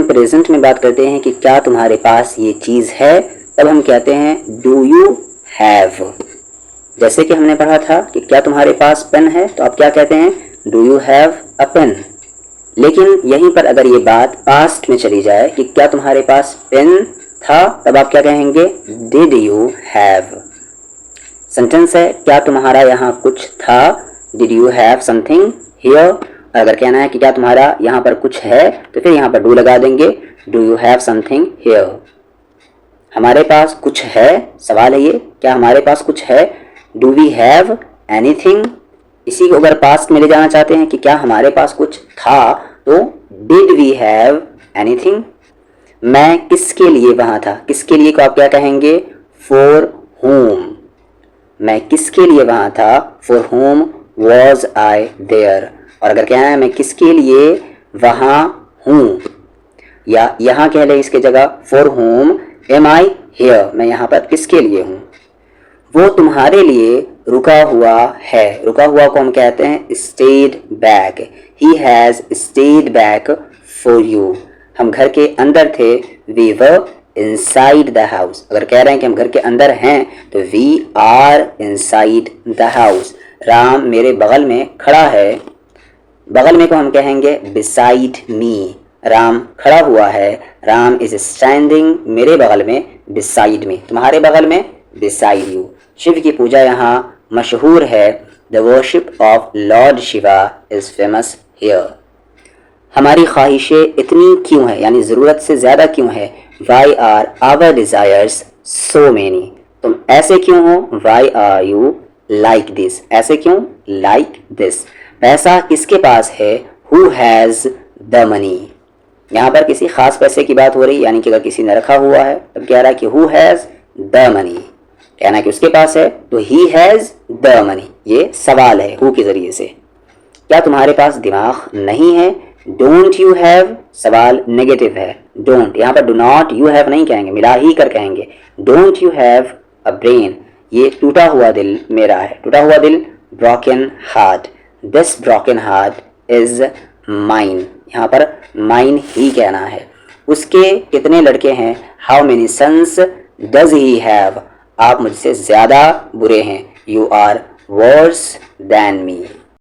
Present में बात करते हैं कि क्या तुम्हारे पास ये चीज़ है, तब हम कहते हैं डू यू हैव। जैसे कि हमने पढ़ा था कि क्या तुम्हारे पास पेन है, तो आप क्या कहते हैं, do you have a pen. लेकिन यहीं पर अगर ये बात पास्ट में चली जाए कि क्या तुम्हारे पास पेन था, तब आप क्या कहेंगे, डिड यू हैव। सेंटेंस है क्या तुम्हारा यहाँ कुछ था, did you have something here. अगर कहना है कि क्या तुम्हारा यहाँ पर कुछ है, तो फिर यहाँ पर डू लगा देंगे, do you have something here. हमारे पास कुछ है, सवाल है ये, क्या हमारे पास कुछ है, डू वी हैव एनीथिंग। इसी को अगर पास्ट में ले जाना चाहते हैं कि क्या हमारे पास कुछ था, तो डिड वी हैव एनीथिंग। मैं किसके लिए वहाँ था, किसके लिए को आप क्या कहेंगे, फॉर होम। मैं किसके लिए वहाँ था, for whom was I there. और अगर कहना है मैं किसके लिए वहाँ हूँ, या यहाँ कह ले इसके जगह, for whom am I here, मैं यहाँ पर किसके लिए हूँ। वो तुम्हारे लिए रुका हुआ है। रुका हुआ को हम कहते हैं stayed back. He has stayed back for you. हम घर के अंदर थे, we were inside the house. अगर कह रहे हैं कि हम घर के अंदर हैं, तो we are inside the house. Ram मेरे बगल में खड़ा है, बगल में को हम कहेंगे बिसाइड मी। राम खड़ा हुआ है, राम इज स्टैंडिंग मेरे बगल में, बिसाइड मी तुम्हारे बगल में, बिसाइड यू। शिव की पूजा यहाँ मशहूर है, the worship of Lord Shiva is famous here. हमारी ख्वाहिशें इतनी क्यों है, यानी ज़रूरत से ज़्यादा क्यों है, why are our desires so many. तुम ऐसे क्यों हो, why are you like this, ऐसे क्यों, लाइक दिस। पैसा किसके पास है, हु हैज़ द मनी। यहाँ पर किसी खास पैसे की बात हो रही, यानी कि अगर किसी ने रखा हुआ है, तब कह रहा है कि हु हैज़ द मनी। कहना कि उसके पास है, तो ही हैज़ द मनी। ये सवाल है हु के ज़रिए से। क्या तुम्हारे पास दिमाग नहीं है, डोंट यू हैव, सवाल नेगेटिव है, डोंट। यहाँ पर डू नॉट यू हैव नहीं कहेंगे, मिला ही कर कहेंगे, don't you have a brain. ये टूटा हुआ दिल मेरा है, टूटा हुआ दिल, broken heart, this broken heart is mine. यहाँ पर माइन ही कहना है। उसके कितने लड़के हैं, how many sons does he have. आप मुझसे ज़्यादा बुरे हैं, you are worse than me.